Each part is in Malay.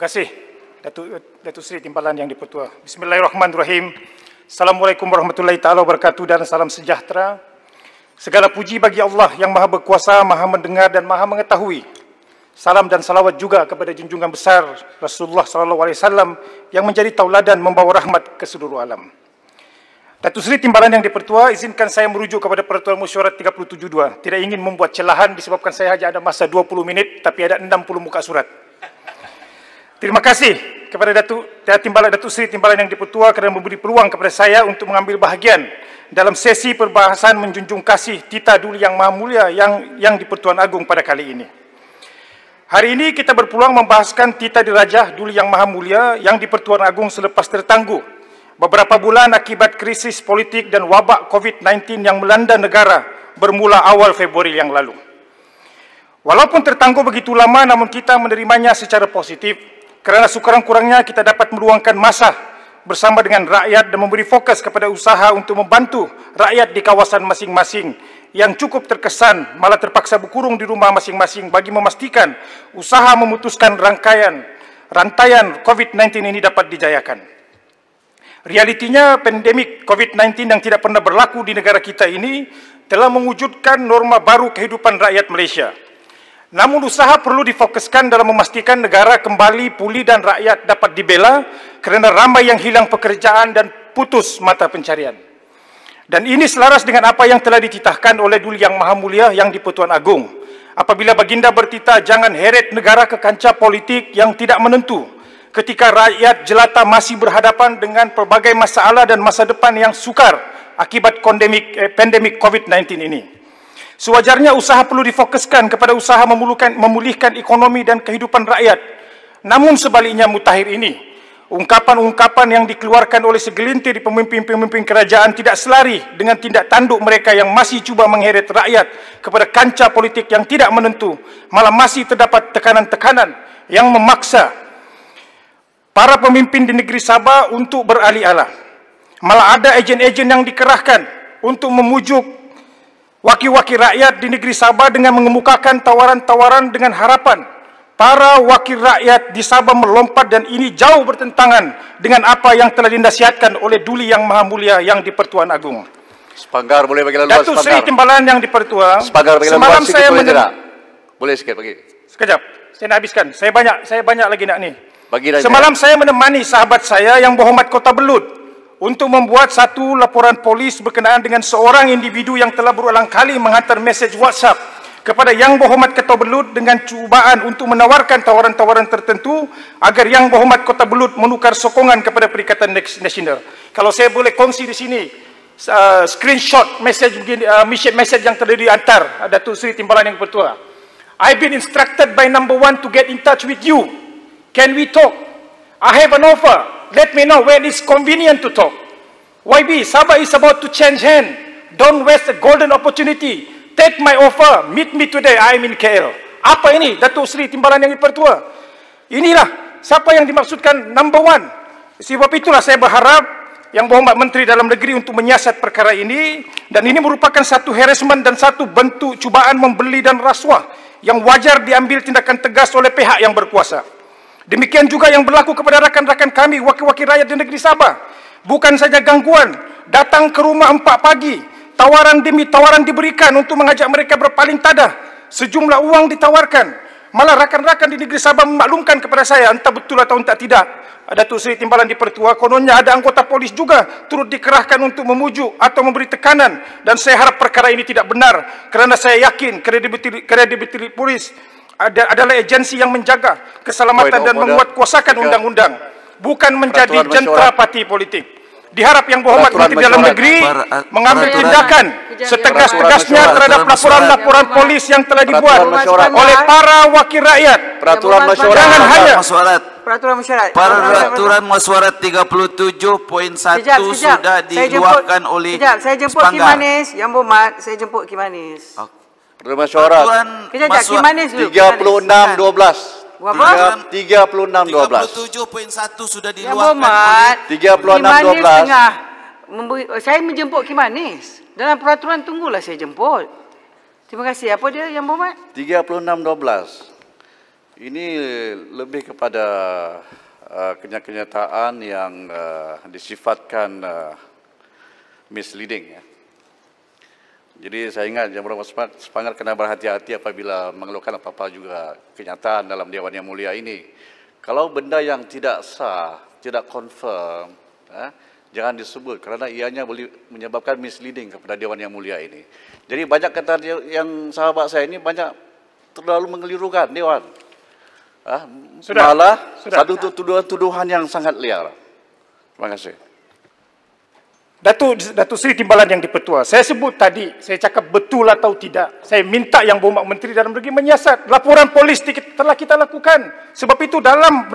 kasih Datuk Seri Timbalan Yang di-Pertua. Bismillahirrahmanirrahim. Assalamualaikum warahmatullahi taala wabarakatuh dan salam sejahtera. Segala puji bagi Allah yang Maha Berkuasa, Maha Mendengar dan Maha Mengetahui. Salam dan salawat juga kepada junjungan besar Rasulullah SAW yang menjadi tauladan membawa rahmat ke seluruh alam. Datuk Seri Timbalan Yang di-Pertua, izinkan saya merujuk kepada Peraturan Mesyuarat 37.2. Tidak ingin membuat celahan disebabkan saya hanya ada masa 20 minit tapi ada 60 muka surat. Terima kasih kepada Datuk Seri Timbalan Yang di-Pertua kerana memberi peluang kepada saya untuk mengambil bahagian dalam sesi perbahasan menjunjung kasih Tita Duli Yang Maha Mulia yang di-Pertuan Agong pada kali ini. Hari ini kita berpeluang membahaskan Tita Dirajah Duli Yang Maha Mulia yang di-Pertuan Agong selepas tertangguh beberapa bulan akibat krisis politik dan wabak COVID-19 yang melanda negara bermula awal Februari yang lalu. Walaupun tertangguh begitu lama, namun kita menerimanya secara positif kerana sekurang-kurangnya kita dapat meluangkan masa bersama dengan rakyat dan memberi fokus kepada usaha untuk membantu rakyat di kawasan masing-masing yang cukup terkesan malah terpaksa berkurung di rumah masing-masing bagi memastikan usaha memutuskan rantaian COVID-19 ini dapat dijayakan. Realitinya, pandemik COVID-19 yang tidak pernah berlaku di negara kita ini telah mewujudkan norma baru kehidupan rakyat Malaysia. Namun usaha perlu difokuskan dalam memastikan negara kembali pulih dan rakyat dapat dibela kerana ramai yang hilang pekerjaan dan putus mata pencarian. Dan ini selaras dengan apa yang telah dititahkan oleh Duli Yang Maha Mulia Yang di-Pertuan Agong. Apabila baginda bertitah jangan heret negara ke kancah politik yang tidak menentu ketika rakyat jelata masih berhadapan dengan pelbagai masalah dan masa depan yang sukar akibat pandemik COVID-19 ini. Sewajarnya usaha perlu difokuskan kepada usaha memulihkan ekonomi dan kehidupan rakyat. Namun sebaliknya mutakhir ini, ungkapan-ungkapan yang dikeluarkan oleh segelintir pemimpin-pemimpin kerajaan tidak selari dengan tindak tanduk mereka yang masih cuba mengheret rakyat kepada kancah politik yang tidak menentu, malah masih terdapat tekanan-tekanan yang memaksa para pemimpin di negeri Sabah untuk beralih-alah. Malah ada ejen-ejen yang dikerahkan untuk memujuk wakil-wakil rakyat di negeri Sabah dengan mengemukakan tawaran-tawaran dengan harapan para wakil rakyat di Sabah melompat, dan ini jauh bertentangan dengan apa yang telah dinasihatkan oleh Duli Yang Maha Mulia Yang di-Pertuan Agong. Sepanggar boleh bagi laluan. Datuk Seri Timbalan Yang di-Pertua, semalam saya boleh sikit bagi. Sekejap, saya nak habiskan. Saya banyak lagi nak ni. Semalam saya menemani sahabat saya Yang Berhormat Kota Belud untuk membuat satu laporan polis berkenaan dengan seorang individu yang telah berulang kali menghantar mesej WhatsApp kepada Yang Berhormat Kota Belud dengan cubaan untuk menawarkan tawaran-tawaran tertentu agar Yang Berhormat Kota Belud menukar sokongan kepada Perikatan Nasional. Kalau saya boleh kongsi di sini screenshot mesej yang telah dihantar Datuk Seri Timbalan Yang di-Pertua. I've been instructed by number 1 to get in touch with you. Can we talk? I have an offer. Let me know when it's convenient to talk. YB, Sabah is about to change hand. Don't waste a golden opportunity. Take my offer. Meet me today. I am in KL. Apa ini, Datuk Seri Timbalan Yang di-Pertua? Inilah siapa yang dimaksudkan number 1. Sebab itulah saya berharap Yang Berhormat Menteri Dalam Negeri untuk menyiasat perkara ini, dan ini merupakan satu harassment dan satu bentuk cubaan membeli dan rasuah yang wajar diambil tindakan tegas oleh pihak yang berkuasa. Demikian juga yang berlaku kepada rakan-rakan kami, wakil-wakil rakyat di negeri Sabah. Bukan saja gangguan, datang ke rumah 4 pagi, tawaran demi tawaran diberikan untuk mengajak mereka berpaling tadah. Sejumlah uang ditawarkan. Malah rakan-rakan di negeri Sabah memaklumkan kepada saya, entah betul atau entah tidak, Datuk Seri Timbalan di-Pertua, kononnya ada anggota polis juga turut dikerahkan untuk memujuk atau memberi tekanan, dan saya harap perkara ini tidak benar kerana saya yakin kredibiliti polis adalah agensi yang menjaga keselamatan dan menguatkuasakan undang-undang, bukan menjadi jentera parti politik. Diharap Yang Berhormat Menteri Dalam Negeri mengambil tindakan setegas-tegasnya terhadap laporan-laporan polis yang telah dibuat oleh para wakil rakyat. Peraturan mesyuarat. Jangan hanya Peraturan Mesyuarat 37.1 sudah dikeluarkan oleh saya jemput Ki Manis, Yang Berhormat, saya jemput Ki Manis. Peraturan mesyuarat 36.12. 36.12 sudah diluarkan. 36.12. Saya menjemput Ki Manis. Dalam peraturan tunggulah saya jemput. Terima kasih. Apa dia Yang Berhormat? 36.12. Ini lebih kepada kenyataan yang disifatkan misleading, ya. Jadi saya ingat Yang Berhormat Spanggar kena berhati-hati apabila mengeluarkan apa-apa juga kenyataan dalam Dewan Yang Mulia ini. Kalau benda yang tidak sah, tidak confirm, jangan disebut kerana ianya boleh menyebabkan misleading kepada Dewan Yang Mulia ini. Jadi banyak kata yang sahabat saya ini banyak terlalu mengelirukan Dewan. Malah satu tuduhan yang sangat liar. Terima kasih. Datuk Seri Timbalan Yang di-Pertua, saya sebut tadi, saya cakap betul atau tidak. Saya minta Yang Berhormat Menteri Dalam Negeri menyiasat. Laporan polis telah kita lakukan. Sebab itu dalam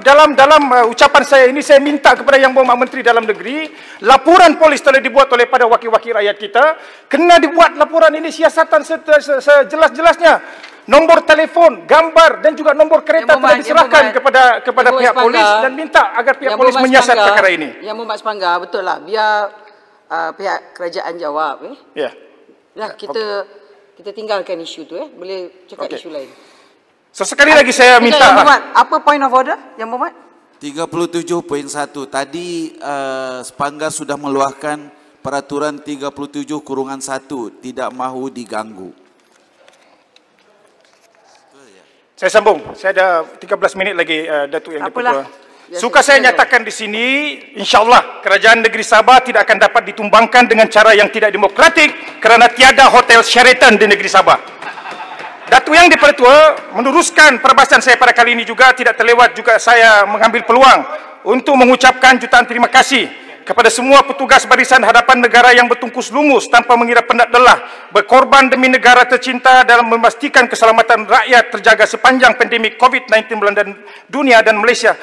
ucapan saya ini, saya minta kepada Yang Berhormat Menteri Dalam Negeri, laporan polis telah dibuat oleh pada wakil-wakil rakyat kita, kena dibuat laporan ini siasatan sejelas-jelasnya. Nombor telefon, gambar dan juga nombor kereta telah diserahkan kepada pihak polis dan minta agar pihak polis menyiasat perkara ini. Yang Berhormat Spanggar, betul lah. Biar pihak kerajaan jawab. Ya. Nah, kita tinggalkan isu tu. Boleh cakap isu lain. So, sekali lagi saya minta. Yang Berhormat, apa point of order? Yang Berhormat? 37.1. Tadi Spanggar sudah meluahkan peraturan 37/1 tidak mahu diganggu. Saya sambung. Saya ada 13 minit lagi, Datuk Yang di-Pertua. Suka saya nyatakan di sini, insyaAllah kerajaan negeri Sabah tidak akan dapat ditumbangkan dengan cara yang tidak demokratik kerana tiada hotel Sheraton di negeri Sabah. Datuk Yang di-Pertua meneruskan perbahasan saya pada kali ini juga, tidak terlewat juga saya mengambil peluang untuk mengucapkan jutaan terima kasih kepada semua petugas barisan hadapan negara yang bertungkus lumus tanpa mengira penat lelah, berkorban demi negara tercinta dalam memastikan keselamatan rakyat terjaga sepanjang pandemik COVID-19 melanda dunia dan Malaysia,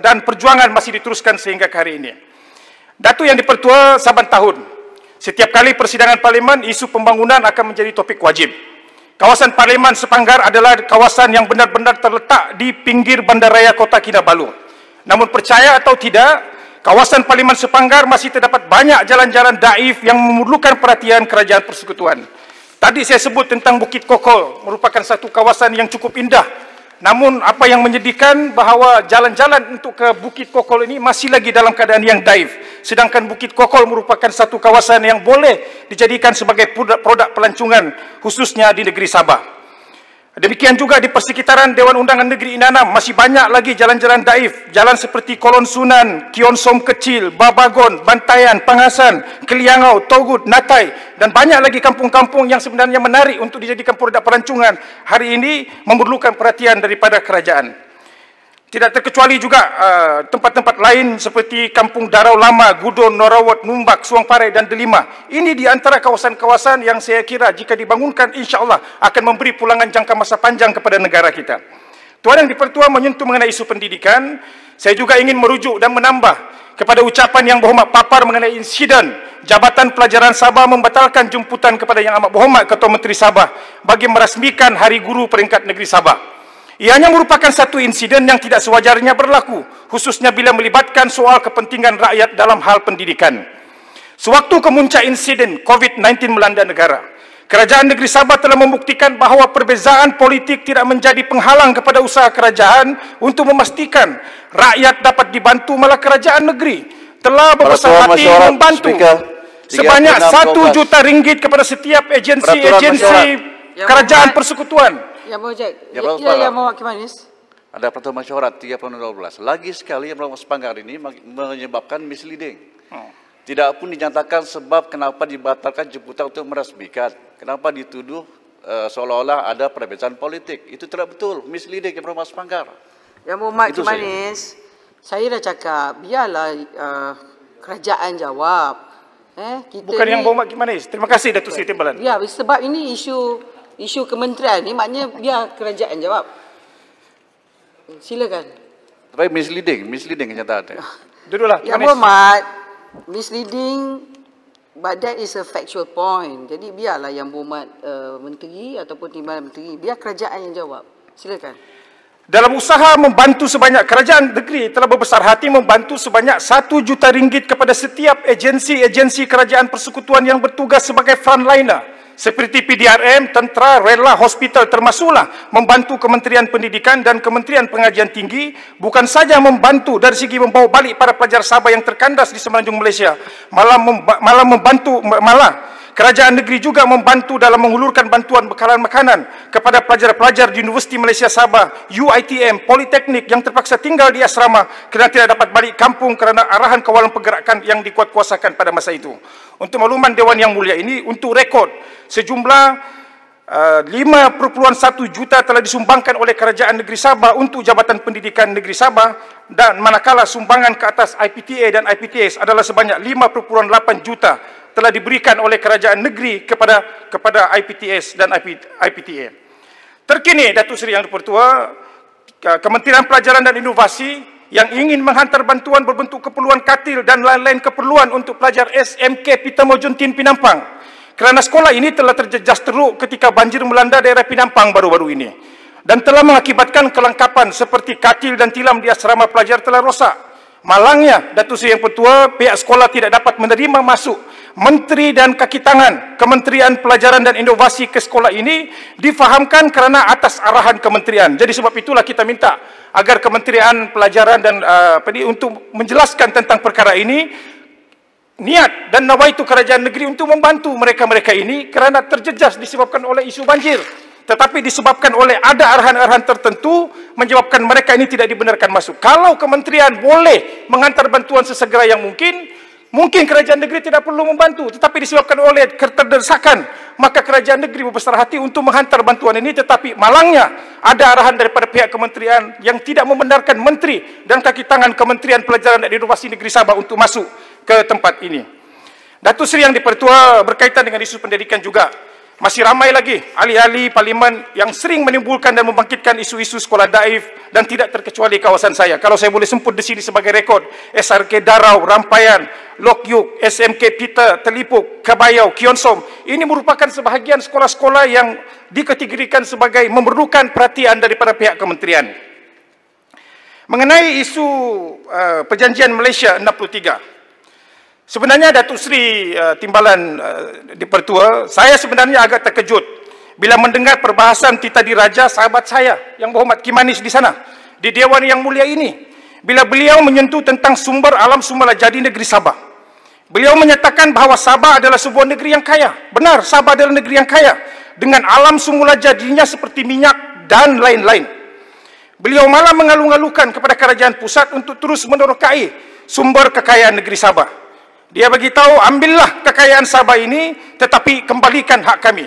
dan perjuangan masih diteruskan sehingga ke hari ini. Datuk Yang di-Pertua, saban tahun, setiap kali persidangan Parlimen, isu pembangunan akan menjadi topik wajib. Kawasan Parlimen Sepanggar adalah kawasan yang benar-benar terletak di pinggir bandaraya Kota Kinabalu. Namun percaya atau tidak, kawasan Parlimen Sepanggar masih terdapat banyak jalan-jalan daif yang memerlukan perhatian Kerajaan Persekutuan. Tadi saya sebut tentang Bukit Kokol, merupakan satu kawasan yang cukup indah. Namun apa yang menyedihkan bahawa jalan-jalan untuk ke Bukit Kokol ini masih lagi dalam keadaan yang daif. Sedangkan Bukit Kokol merupakan satu kawasan yang boleh dijadikan sebagai produk pelancongan khususnya di negeri Sabah. Demikian juga di persekitaran Dewan Undangan Negeri Inanam masih banyak lagi jalan-jalan daif. Jalan seperti Kolon Sunan, Kion Som Kecil, Babagon, Bantayan, Pangasan, Keliangau, Togut, Natai dan banyak lagi kampung-kampung yang sebenarnya menarik untuk dijadikan produk pelancongan. Hari ini memerlukan perhatian daripada kerajaan. Tidak terkecuali juga tempat-tempat lain seperti Kampung Darau Lama, Gudon, Norawat, Numbak, Suang Parai dan Delima. Ini di antara kawasan-kawasan yang saya kira jika dibangunkan insya-Allah akan memberi pulangan jangka masa panjang kepada negara kita. Tuan Yang di-Pertua menyentuh mengenai isu pendidikan, saya juga ingin merujuk dan menambah kepada ucapan Yang Berhormat Papar mengenai insiden Jabatan Pelajaran Sabah membatalkan jemputan kepada Yang Amat Berhormat Ketua Menteri Sabah bagi merasmikan Hari Guru peringkat negeri Sabah. Ianya merupakan satu insiden yang tidak sewajarnya berlaku, khususnya bila melibatkan soal kepentingan rakyat dalam hal pendidikan. Sewaktu kemuncak insiden COVID-19 melanda negara, Kerajaan Negeri Sabah telah membuktikan bahawa perbezaan politik tidak menjadi penghalang kepada usaha kerajaan untuk memastikan rakyat dapat dibantu, malah kerajaan negeri telah berbesar hati membantu sebanyak 1 juta ringgit kepada setiap agensi-agensi kerajaan persekutuan. Yang Berhormat, Yang Berhormat Kimanis. Ada peraturan mesyuarat 30/12. Lagi sekali Yang Berhormat Spanggar ini menyebabkan misleading. Tidak pun dinyatakan sebab kenapa dibatalkan jemputan untuk merasmikan. Kenapa dituduh seolah-olah ada perbezaan politik. Itu tidak betul, misleading Yang Berhormat Spanggar. Yang Berhormat Kimanis, saya dah cakap, biarlah kerajaan jawab. Bukan Yang Berhormat Kimanis. Terima kasih Datuk Seri Timbalan. Ya, sebab ini isu kementerian ni, maknanya biar kerajaan jawab. Silakan. Tapi misleading kenyataan. Duduklah. Yang Berhormat, misleading, but that is a factual point. Jadi biarlah Yang Berhormat Menteri ataupun Timbalan Menteri, biar kerajaan yang jawab. Silakan. Dalam usaha membantu sebanyak, kerajaan negeri telah berbesar hati membantu sebanyak 1 juta ringgit kepada setiap agensi-agensi kerajaan persekutuan yang bertugas sebagai frontliner. seperti PDRM, tentera, rela, hospital termasuklah membantu Kementerian Pendidikan dan Kementerian Pengajian Tinggi, bukan saja membantu dari segi membawa balik para pelajar Sabah yang terkandas di semenanjung Malaysia, malah kerajaan negeri juga membantu dalam menghulurkan bantuan bekalan makanan kepada pelajar-pelajar di Universiti Malaysia Sabah, UiTM, Politeknik yang terpaksa tinggal di asrama kerana tidak dapat balik kampung kerana arahan kawalan pergerakan yang dikuatkuasakan pada masa itu. Untuk makluman Dewan Yang Mulia ini, untuk rekod, sejumlah 5.1 juta telah disumbangkan oleh Kerajaan Negeri Sabah untuk Jabatan Pendidikan Negeri Sabah, dan manakala sumbangan ke atas IPTA dan IPTS adalah sebanyak 5.8 juta telah diberikan oleh kerajaan negeri kepada IPTS dan IPTA. Terkini, Datuk Seri Yang Dipertua, Kementerian Pelajaran dan Inovasi yang ingin menghantar bantuan berbentuk keperluan katil dan lain-lain keperluan untuk pelajar SMK Peter Mojuntin Pinampang, kerana sekolah ini telah terjejas teruk ketika banjir melanda daerah Pinampang baru-baru ini dan telah mengakibatkan kelengkapan seperti katil dan tilam di asrama pelajar telah rosak. Malangnya, Datuk Seri Yang Pertua, pihak sekolah tidak dapat menerima masuk menteri dan kaki tangan Kementerian Pelajaran dan Inovasi ke sekolah ini difahamkan kerana atas arahan kementerian. Jadi sebab itulah kita minta agar Kementerian Pelajaran dan untuk menjelaskan tentang perkara ini, niat dan nawaitu kerajaan negeri untuk membantu mereka-mereka ini kerana terjejas disebabkan oleh isu banjir, tetapi disebabkan oleh ada arahan-arahan tertentu menyebabkan mereka ini tidak dibenarkan masuk. Kalau kementerian boleh menghantar bantuan sesegera yang mungkin kerajaan negeri tidak perlu membantu, tetapi disebabkan oleh keterdesakan, maka kerajaan negeri berbesar hati untuk menghantar bantuan ini. Tetapi malangnya ada arahan daripada pihak kementerian yang tidak membenarkan menteri dan kaki tangan Kementerian Pelajaran dan Inovasi Negeri Sabah untuk masuk ke tempat ini. Datuk Seri Yang Dipertua, berkaitan dengan isu pendidikan juga, masih ramai lagi ahli-ahli parlimen yang sering menimbulkan dan membangkitkan isu-isu sekolah daif, dan tidak terkecuali kawasan saya. Kalau saya boleh semput di sini sebagai rekod, SRK Darau, Rampayan, Lok Yuk, SMK Peter, Telipuk, Kabayau, Kionsom, ini merupakan sebahagian sekolah-sekolah yang dikategorikan sebagai memerlukan perhatian daripada pihak kementerian. Mengenai isu perjanjian Malaysia 63, sebenarnya Datuk Seri Timbalan Dipertua, saya sebenarnya agak terkejut bila mendengar perbahasan Tita Diraja, sahabat saya yang berhormat Kimanis di sana, di Dewan Yang Mulia ini, bila beliau menyentuh tentang sumber alam semula jadi negeri Sabah. Beliau menyatakan bahawa Sabah adalah sebuah negeri yang kaya. Benar, Sabah adalah negeri yang kaya dengan alam semula jadinya seperti minyak dan lain-lain. Beliau malah mengalu-alukan kepada kerajaan pusat untuk terus menerokai sumber kekayaan negeri Sabah. Dia bagi tahu, ambillah kekayaan Sabah ini, tetapi kembalikan hak kami.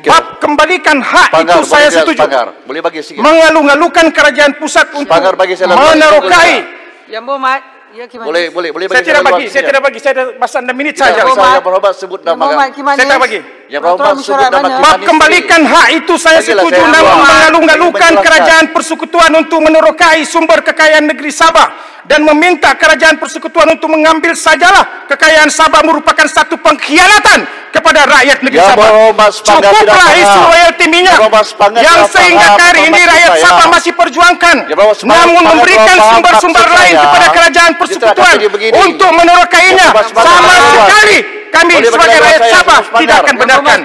Bab kembalikan hak itu saya setuju. Boleh bagi sikit. Mengalu-alukan kerajaan pusat untuk menerokai. Yang Berhormat, ya Kimanis. Boleh bagi. Saya tidak bagi. Saya ada masa 6 minit saja. Saya berhormat sebut nama. Saya tak bagi. Yang berhormat sebut nama Kimanis. Bab kembalikan hak itu saya setuju, namun mengalu-alukan kerajaan persekutuan untuk menerokai sumber kekayaan negeri Sabah dan meminta kerajaan persekutuan untuk mengambil sajalah kekayaan Sabah merupakan satu pengkhianatan kepada rakyat negeri Sabah. Cukuplah isu royalti minyak yang sehingga hari ini rakyat Sabah masih perjuangkan, namun memberikan sumber-sumber lain kepada kerajaan persekutuan untuk menerokainya. Sama sekali kami sebagai rakyat Sabah tidak akan benarkan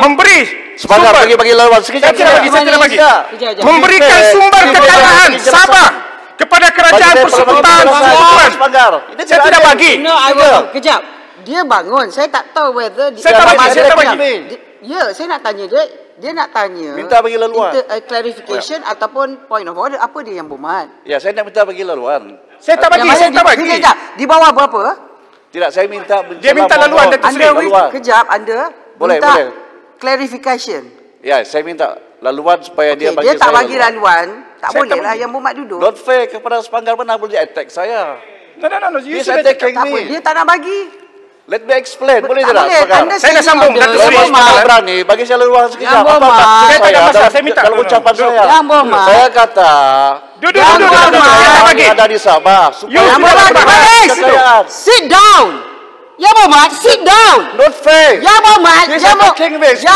memberi sumber. Bagi lawan Saya tidak bagi. Memberikan sumber kekayaan Sabah kepada kerajaan persekutuan. Saya tidak bagi. Kejap. Dia bangun. Saya tak tahu whether Saya tak bagi. Ya, saya nak tanya dia. Dia nak tanya. Minta bagi laluan. Clarification ataupun point of order. Apa dia yang Berhormat? Ya, saya nak minta bagi laluan. Saya tak bagi. Di bawah berapa? Tidak, saya minta. Dia minta laluan, Datuk Seri. Kejap, anda minta clarification. Ya, saya minta laluan supaya dia bagi dia tak saya bagi laluan. Tak boleh lah Yang Berhormat duduk. Not fair kepada Sepanggar, mana boleh attack saya. No. He's attacking me. Dia tak nak bagi. Let me explain. Boleh Tak tidak, boleh. Sepanggar? Saya dah sambung, Datuk Seri. Saya berani, bagi saya laluan sekejap. Yang Berhormat. Saya tak ada masalah, saya minta. Kalau ucapan saya. Yang Berhormat. Saya kata. Duduk. Saya bagi. Ada di Sabah. Yang Berhormat. Sit down. Yang Berhormat, sit down. Not fair. Yang Berhormat. Yang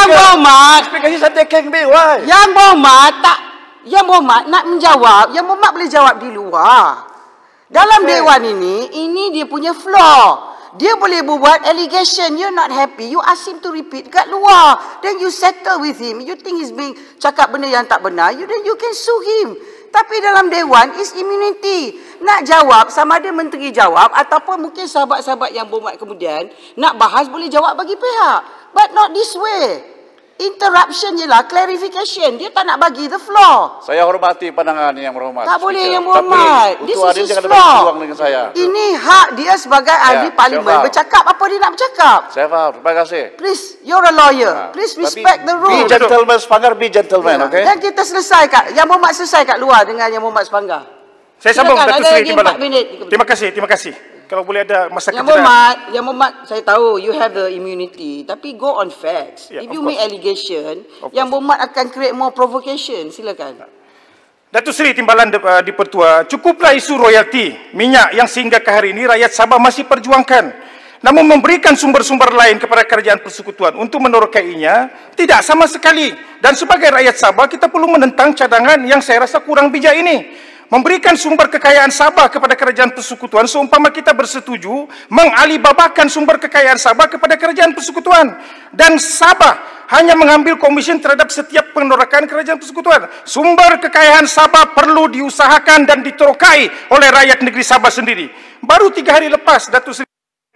Berhormat. He's attacking me. Why? Yang Berhormat tak. Yang Berhormat nak menjawab. Yang Berhormat boleh jawab di luar. Dalam Dewan ini dia punya floor. Dia boleh buat allegation, you're not happy, you ask him to repeat kat luar. Then you settle with him. You think he's being cakap benda yang tak benar, then you can sue him. Tapi dalam Dewan is immunity. Nak jawab sama ada menteri jawab ataupun mungkin sahabat-sahabat yang berhormat kemudian nak bahas boleh jawab bagi pihak. But not this way. Interruption je lah, clarification. Dia tak nak bagi the floor. Saya hormati pandangan yang berhormat. Tak boleh yang berhormat. Tapi This untuk is adil his jangan floor. berjuang dengan saya. Ini hak dia sebagai ahli parlimen bercakap apa dia nak bercakap. Saya faham, terima kasih. Please, you're a lawyer. Please respect the Be rules. gentleman, Sepanggar, be gentleman, okay? Dan kita selesai yang berhormat selesai kat luar dengan yang berhormat Sepanggar. Saya sambung Silakan, Datuk ada Seri lagi Timbalan. 4 minit. Terima kasih. Kalau boleh ada masa Yang kejadian. berhormat, saya tahu you have the immunity, tapi go on facts. Yeah, If you of make course. allegation, yang berhormat akan create more provocation. Silakan. Datuk Seri Timbalan di Pertua, cukuplah isu royalti minyak yang sehingga ke hari ini rakyat Sabah masih perjuangkan. Namun memberikan sumber-sumber lain kepada kerajaan persekutuan untuk menerokainya tidak sama sekali. Dan sebagai rakyat Sabah kita perlu menentang cadangan yang saya rasa kurang bijak ini. Memberikan sumber kekayaan Sabah kepada kerajaan persekutuan seumpama kita bersetuju mengalibabakan sumber kekayaan Sabah kepada kerajaan persekutuan. Dan Sabah hanya mengambil komisen terhadap setiap pengeroyokan kerajaan persekutuan. Sumber kekayaan Sabah perlu diusahakan dan diterokai oleh rakyat negeri Sabah sendiri. Baru 3 hari lepas Datuk Seri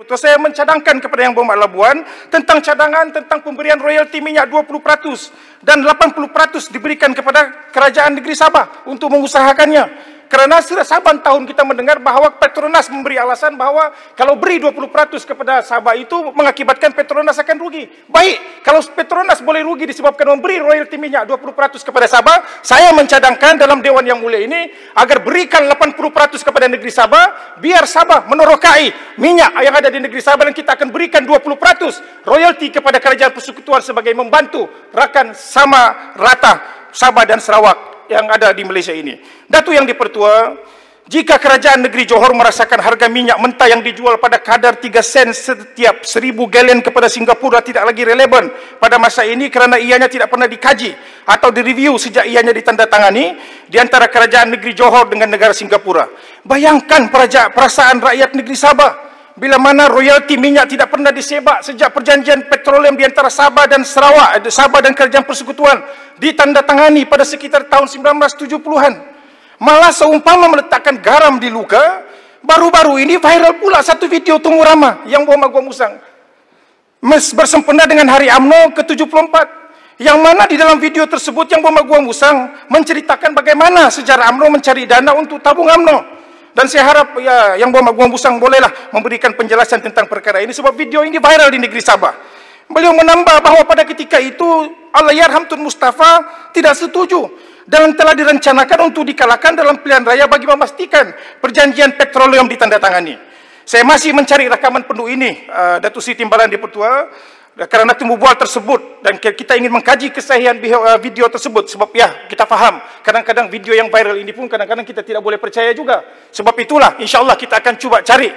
saya mencadangkan kepada Yang Berhormat Labuan tentang cadangan tentang pemberian royalti minyak 20% dan 80% diberikan kepada kerajaan negeri Sabah untuk mengusahakannya. Kerana saban tahun kita mendengar bahawa Petronas memberi alasan bahawa kalau beri 20% kepada Sabah itu mengakibatkan Petronas akan rugi. Baik, kalau Petronas boleh rugi disebabkan memberi royalti minyak 20% kepada Sabah, saya mencadangkan dalam Dewan Yang Mulia ini agar berikan 80% kepada negeri Sabah, biar Sabah menerokai minyak yang ada di negeri Sabah dan kita akan berikan 20% royalti kepada kerajaan persekutuan sebagai membantu rakan sama rata Sabah dan Sarawak yang ada di Malaysia ini. Datuk Yang di-Pertua, jika kerajaan negeri Johor merasakan harga minyak mentah yang dijual pada kadar 3 sen setiap 1000 galen kepada Singapura tidak lagi relevan pada masa ini kerana ianya tidak pernah dikaji atau direview sejak ianya ditandatangani di antara kerajaan negeri Johor dengan negara Singapura. Bayangkan perasaan rakyat negeri Sabah bila mana royalti minyak tidak pernah disebak sejak perjanjian petroleum di antara Sabah dan Sarawak, Sabah dan kerajaan persekutuan ditandatangani pada sekitar tahun 1970-an. Malah seumpama meletakkan garam di luka, baru-baru ini viral pula satu video Tungu Rama yang Berhormat Gua Musang bersempena dengan Hari UMNO ke-74, yang mana di dalam video tersebut Yang Berhormat Gua Musang menceritakan bagaimana sejarah UMNO mencari dana untuk tabung UMNO. Dan saya harap Yang Berhormat Gua Musang bolehlah memberikan penjelasan tentang perkara ini sebab video ini viral di negeri Sabah. Beliau menambah bahawa pada ketika itu Allahyarham Tun Mustafa tidak setuju dan telah direncanakan untuk dikalahkan dalam pilihan raya bagi memastikan perjanjian petroleum ditandatangani. Saya masih mencari rakaman penuh ini, Datuk Seri Timbalan di-Pertua, kerana temu bual tersebut dan kita ingin mengkaji kesahihan video tersebut sebab kita faham kadang-kadang video yang viral ini pun kadang-kadang kita tidak boleh percaya juga. Sebab itulah insya-Allah kita akan cuba cari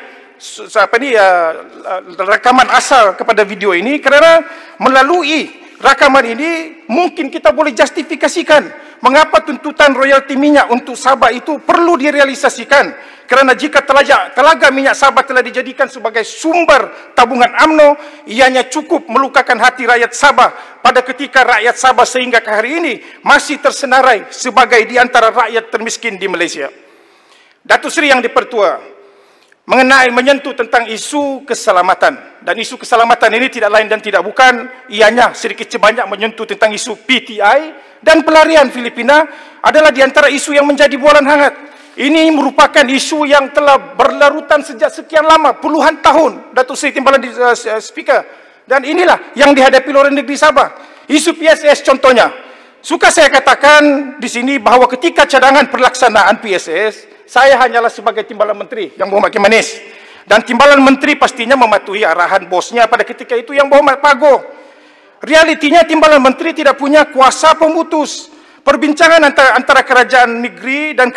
rakaman asal kepada video ini kerana melalui rakaman ini mungkin kita boleh justifikasikan mengapa tuntutan royalti minyak untuk Sabah itu perlu direalisasikan. Kerana jika telaga minyak Sabah telah dijadikan sebagai sumber tabungan UMNO, ianya cukup melukakan hati rakyat Sabah pada ketika rakyat Sabah sehingga ke hari ini masih tersenarai sebagai di antara rakyat termiskin di Malaysia. Datuk Seri Yang di-Pertua, menyentuh tentang isu keselamatan, dan isu keselamatan ini tidak lain dan tidak bukan ianya sedikit sebanyak menyentuh tentang isu PTI dan pelarian Filipina adalah di antara isu yang menjadi bualan hangat. Ini merupakan isu yang telah berlarutan sejak sekian lama, puluhan tahun, Datuk Seri Timbalan Speaker, dan inilah yang dihadapi oleh negeri Sabah. Isu PSS contohnya, suka saya katakan di sini bahawa ketika cadangan pelaksanaan PSS, saya hanyalah sebagai timbalan menteri Yang Berhormat Kimanis. Dan timbalan menteri pastinya mematuhi arahan bosnya pada ketika itu Yang Berhormat Pago. Realitinya timbalan menteri tidak punya kuasa pemutus. Perbincangan antara kerajaan negeri dan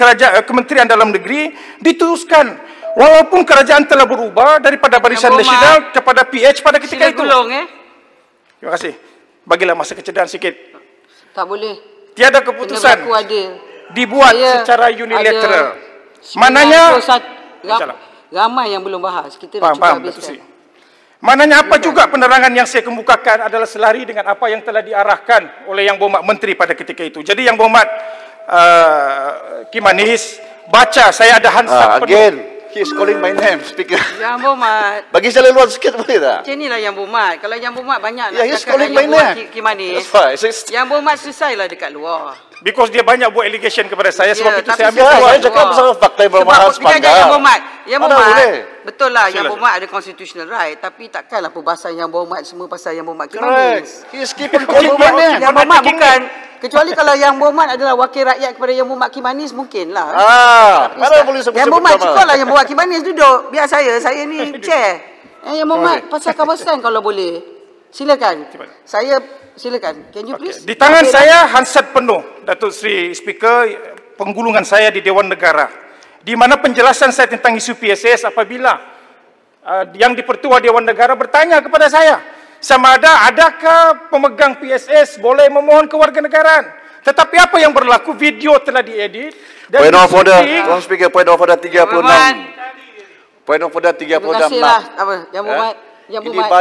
Kementerian Dalam Negeri diteruskan. Walaupun kerajaan telah berubah daripada Barisan Nasional kepada PH pada ketika itu. Terima kasih. Bagilah masa kecederaan sikit. Tak boleh. Tiada keputusan dibuat secara unilateral. Mananya ramai yang belum bahas. Kita nak cuba habiskan. Maknanya apa juga penerangan yang saya kemukakan adalah selari dengan apa yang telah diarahkan oleh Yang Berhormat Menteri pada ketika itu. Jadi Yang Berhormat Kimanis, baca, saya ada hansap Again, he is calling my name, speaker. Yang Berhormat. Bagi saya luar sikit boleh tak? Macam inilah Yang Berhormat. Kalau Yang Berhormat banyak nak Yeah, he's cakap calling dengan my Yang Berhormat name. Kimanis. That's why. Yang Berhormat selesailah dekat luar. because dia banyak buat allegation kepada saya, sebab Ya, itu tapi saya ambil Ya, keluar. saya cakap pasal fakta yang bermahat Sebab sepanggar. Yang Berhormat. Yang Mana Berhormat. boleh? Betul lah, Yang Silakan. Berhormat ada constitutional right. Tapi takkanlah perbahasan Yang Berhormat semua pasal Yang Berhormat Correct. Kimanis. He is keeping Yang calling my Berhormat, name. Yang Berhormat bukan. Kecuali kalau Yang Berhormat adalah wakil rakyat kepada Yang Berhormat Kimanis, mungkinlah. Mana boleh sebut-sebut Yang Berhormat nama? cukup lah Yang Berhormat Kimanis duduk. Biar saya ni chair. Yang Berhormat pasal kawasan kalau boleh. Silakan. Silakan. Can you please? Di tangan saya hansat penuh, Datuk Seri Speaker, penggulungan saya di Dewan Negara, di mana penjelasan saya tentang isu PSS apabila yang di-Pertua Dewan Negara bertanya kepada saya, sama adakah pemegang PSS boleh memohon kewarganegaraan. Tetapi apa yang berlaku, video telah diedit dan Point of order, di-shooting. Tuan Speaker, point of order 36. Point of order 36. Terima kasihlah. Apa? Yang Berhormat. Yang Ini Berhormat.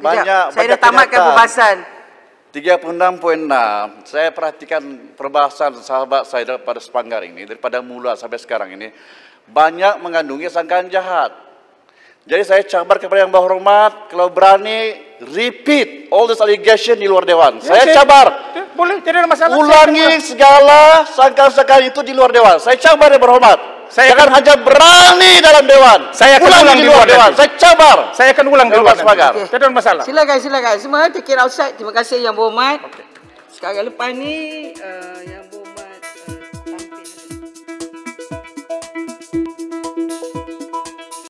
banyak Saya dah tamatkan pembahasan. 36.6. Saya perhatikan perbahasan sahabat saya daripada sepanggar ini, daripada mula sampai sekarang ini, banyak mengandungi sangkaan jahat. Jadi saya cabar kepada Yang Berhormat, kalau berani repeat all this allegation di luar Dewan. Ya, Saya cabar. Boleh, tidak ada masalah. Ulangi segala sangkaan-sangkaan itu di luar Dewan. Saya cabar Yang Berhormat. Jangan hanya berani dalam Dewan. Saya akan ulang di luar Dewan. nanti. Saya cabar. Saya akan ulang di luar Sepanggar. nanti. Tidak ada masalah. Silakan. Semua take it outside. Terima kasih Yang Berhormat. Sekarang lepas ni Yang